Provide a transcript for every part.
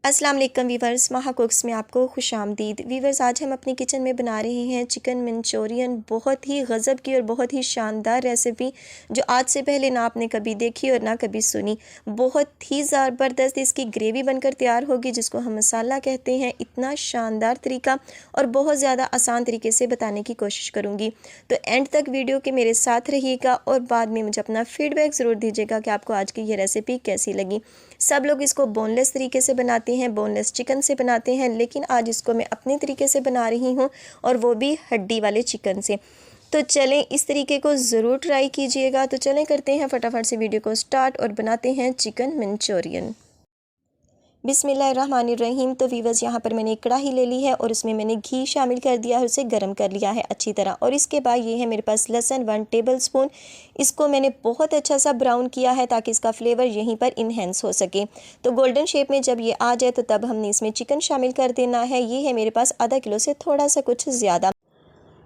अस्सलाम वालेकुम वीवर्स, माहा कुक्स में आपको खुशामदीद। वीवर्स, आज हम अपनी किचन में बना रहे हैं चिकन मंचूरियन। बहुत ही गज़ब की और बहुत ही शानदार रेसिपी जो आज से पहले ना आपने कभी देखी और ना कभी सुनी। बहुत ही ज़बरदस्त इसकी ग्रेवी बनकर तैयार होगी जिसको हम मसाला कहते हैं। इतना शानदार तरीका और बहुत ज़्यादा आसान तरीके से बताने की कोशिश करूँगी, तो एंड तक वीडियो के मेरे साथ रहिएगा और बाद में मुझे अपना फ़ीडबैक ज़रूर दीजिएगा कि आपको आज की ये रेसिपी कैसी लगी। सब लोग इसको बोनलेस तरीके से बनाते हैं, बोनलेस चिकन से बनाते हैं, लेकिन आज इसको मैं अपने तरीके से बना रही हूँ और वो भी हड्डी वाले चिकन से। तो चलें, इस तरीके को ज़रूर ट्राई कीजिएगा। तो चलें करते हैं फटाफट से वीडियो को स्टार्ट और बनाते हैं चिकन मंचूरियन। बिस्मिल्लाहिर्रहमानिर्रहीम। तो वीवर्स, यहाँ पर मैंने एक कढ़ाई ले ली है और उसमें मैंने घी शामिल कर दिया है, उसे गर्म कर लिया है अच्छी तरह। और इसके बाद ये है मेरे पास लहसुन 1 टेबलस्पून। इसको मैंने बहुत अच्छा सा ब्राउन किया है ताकि इसका फ्लेवर यहीं पर इन्हेंस हो सके। तो गोल्डन शेप में जब ये आ जाए तो तब हमने इसमें चिकन शामिल कर देना है। ये है मेरे पास आधा किलो से थोड़ा सा कुछ ज़्यादा।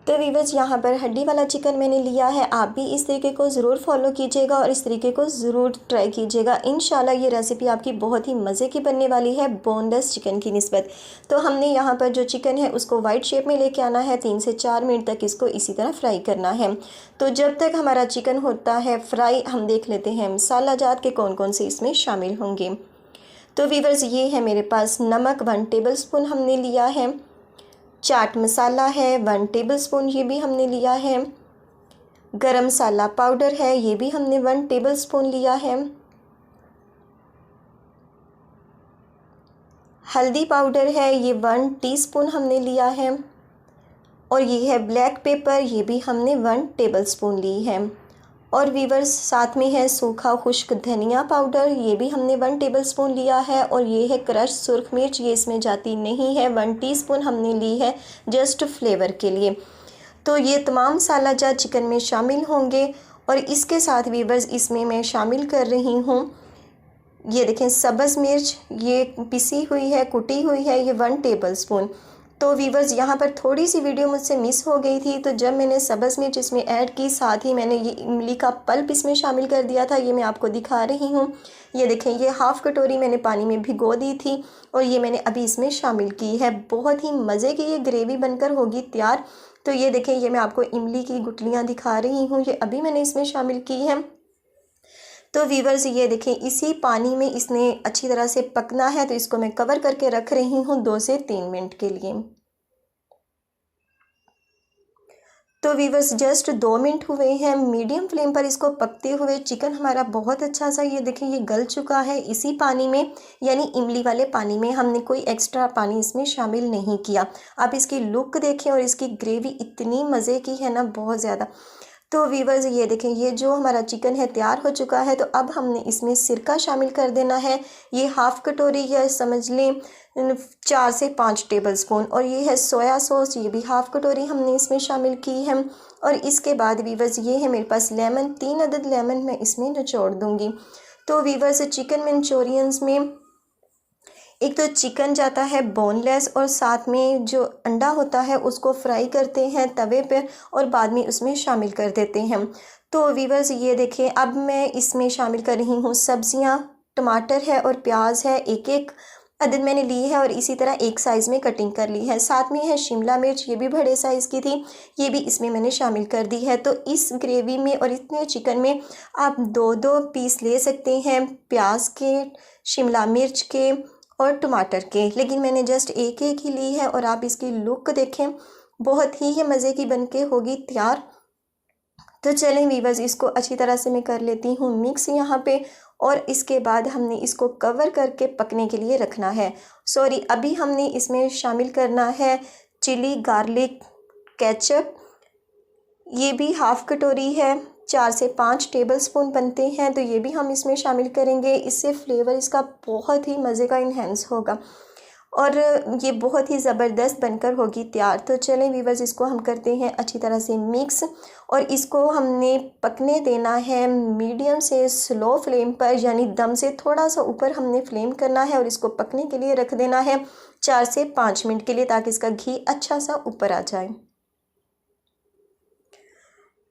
तो वीवर्स, यहाँ पर हड्डी वाला चिकन मैंने लिया है। आप भी इस तरीके को ज़रूर फॉलो कीजिएगा और इस तरीके को ज़रूर ट्राई कीजिएगा। इंशाल्लाह ये रेसिपी आपकी बहुत ही मज़े की बनने वाली है बोनलेस चिकन की निस्बत। तो हमने यहाँ पर जो चिकन है उसको वाइट शेप में लेके आना है। 3 से 4 मिनट तक इसको इसी तरह फ्राई करना है। तो जब तक हमारा चिकन होता है फ्राई, हम देख लेते हैं मसाला जात के कौन कौन से इसमें शामिल होंगे। तो वीवर्स, ये है मेरे पास नमक 1 टेबलस्पून हमने लिया है। चाट मसाला है 1 टेबलस्पून, ये भी हमने लिया है। गरम मसाला पाउडर है, ये भी हमने 1 टेबलस्पून लिया है। हल्दी पाउडर है, ये 1 टीस्पून हमने लिया है। और ये है ब्लैक पेपर, ये भी हमने 1 टेबलस्पून ली है। और वीवर्स, साथ में है सूखा खुश्क धनिया पाउडर, ये भी हमने 1 टेबलस्पून लिया है। और ये है क्रश सुर्ख मिर्च, ये इसमें जाती नहीं है, 1 टीस्पून हमने ली है जस्ट फ्लेवर के लिए। तो ये तमाम मसाला जात चिकन में शामिल होंगे। और इसके साथ वीवर्स, इसमें मैं शामिल कर रही हूँ, ये देखें सब्ज़ मिर्च, ये पिसी हुई है, कुटी हुई है, ये 1 टेबलस्पून। तो वीवर्स, यहाँ पर थोड़ी सी वीडियो मुझसे मिस हो गई थी। तो जब मैंने सब्ज़ मिर्च इसमें ऐड की, साथ ही मैंने ये इमली का पल्प इसमें शामिल कर दिया था। ये मैं आपको दिखा रही हूँ। ये देखें, ये हाफ़ कटोरी मैंने पानी में भिगो दी थी और ये मैंने अभी इसमें शामिल की है। बहुत ही मज़े की ये ग्रेवी बनकर होगी तैयार। तो ये देखें, ये मैं आपको इमली की गुठलियाँ दिखा रही हूँ, ये अभी मैंने इसमें शामिल की है। तो वीवर्स, ये देखें, इसी पानी में इसने अच्छी तरह से पकना है। तो इसको मैं कवर करके रख रही हूँ 2 से 3 मिनट के लिए। तो वीवर्स, जस्ट 2 मिनट हुए हैं। मीडियम फ्लेम पर इसको पकते हुए चिकन हमारा बहुत अच्छा सा, ये देखें, ये गल चुका है इसी पानी में, यानी इमली वाले पानी में। हमने कोई एक्स्ट्रा पानी इसमें शामिल नहीं किया। आप इसकी लुक देखें और इसकी ग्रेवी इतनी मज़े की है ना, बहुत ज़्यादा। तो वीवर्स, ये देखें, ये जो हमारा चिकन है तैयार हो चुका है। तो अब हमने इसमें सिरका शामिल कर देना है। ये हाफ़ कटोरी या समझ लें 4 से 5 टेबलस्पून। और ये है सोया सॉस, ये भी हाफ़ कटोरी हमने इसमें शामिल की है। और इसके बाद वीवर्स, ये है मेरे पास लेमन, 3 अदद लेमन मैं इसमें निचोड़ दूँगी। तो वीवर्स, चिकन मंचूरियंस में एक तो चिकन जाता है बोनलेस और साथ में जो अंडा होता है उसको फ्राई करते हैं तवे पे और बाद में उसमें शामिल कर देते हैं। तो वीवर्स, ये देखें, अब मैं इसमें शामिल कर रही हूँ सब्जियाँ। टमाटर है और प्याज है, एक एक अदद मैंने ली है और इसी तरह एक साइज़ में कटिंग कर ली है। साथ में है शिमला मिर्च, ये भी बड़े साइज़ की थी, ये भी इसमें मैंने शामिल कर दी है। तो इस ग्रेवी में और इतने चिकन में आप 2-2 पीस ले सकते हैं, प्याज के, शिमला मिर्च के और टमाटर के, लेकिन मैंने जस्ट एक एक ही ली है। और आप इसकी लुक देखें, बहुत ही ये मज़े की बनके होगी तैयार। तो चलें वीवर्स, इसको अच्छी तरह से मैं कर लेती हूँ मिक्स यहाँ पे। और इसके बाद हमने इसको कवर करके पकने के लिए रखना है। सॉरी, अभी हमने इसमें शामिल करना है चिली गार्लिक केचप, ये भी हाफ़ कटोरी है, 4 से 5 टेबलस्पून बनते हैं। तो ये भी हम इसमें शामिल करेंगे, इससे फ्लेवर इसका बहुत ही मज़े का इन्हेंस होगा और ये बहुत ही ज़बरदस्त बनकर होगी तैयार। तो चलें वीवर्स, इसको हम करते हैं अच्छी तरह से मिक्स और इसको हमने पकने देना है मीडियम से स्लो फ्लेम पर, यानी दम से थोड़ा सा ऊपर हमने फ्लेम करना है। और इसको पकने के लिए रख देना है 4 से 5 मिनट के लिए ताकि इसका घी अच्छा सा ऊपर आ जाए।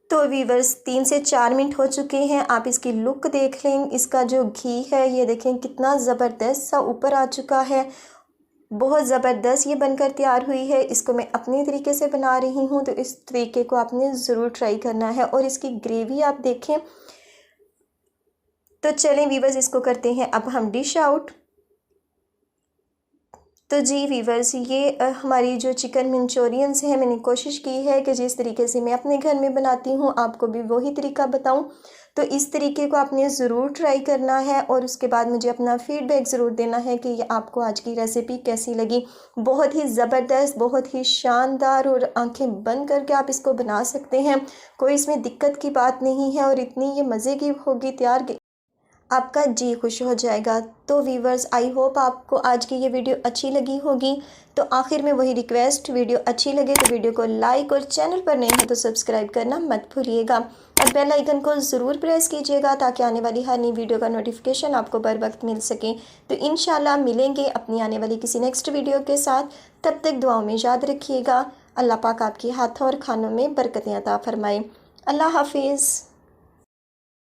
तो वीवर्स 3 से 4 मिनट हो चुके हैं। आप इसकी लुक देख लें, इसका जो घी है ये देखें कितना ज़बरदस्त सा ऊपर आ चुका है। बहुत ज़बरदस्त ये बनकर तैयार हुई है। इसको मैं अपने तरीके से बना रही हूँ, तो इस तरीके को आपने ज़रूर ट्राई करना है। और इसकी ग्रेवी आप देखें। तो चलें वीवर्स, इसको करते हैं अब हम डिश आउट। तो जी वीवर्स, ये हमारी जो चिकन मंचूरियंस है, मैंने कोशिश की है कि जिस तरीके से मैं अपने घर में बनाती हूँ आपको भी वही तरीका बताऊँ। तो इस तरीके को आपने ज़रूर ट्राई करना है और उसके बाद मुझे अपना फ़ीडबैक ज़रूर देना है कि ये आपको आज की रेसिपी कैसी लगी। बहुत ही ज़बरदस्त, बहुत ही शानदार, और आंखें बंद करके आप इसको बना सकते हैं। कोई इसमें दिक्कत की बात नहीं है और इतनी ये मज़े की होगी तैयार, आपका जी खुश हो जाएगा। तो वीवर्स, आई होप आपको आज की ये वीडियो अच्छी लगी होगी। तो आखिर में वही रिक्वेस्ट, वीडियो अच्छी लगे तो वीडियो को लाइक, और चैनल पर नए हैं तो सब्सक्राइब करना मत भूलिएगा। और बेल आइकन को ज़रूर प्रेस कीजिएगा ताकि आने वाली हर नई वीडियो का नोटिफिकेशन आपको बर वक्त मिल सके। तो इंशाल्लाह मिलेंगे अपनी आने वाली किसी नेक्स्ट वीडियो के साथ। तब तक दुआओं में याद रखिएगा। अल्लाह पाक आपके हाथों और खानों में बरकतें अता फरमाए। अल्लाह हाफिज़।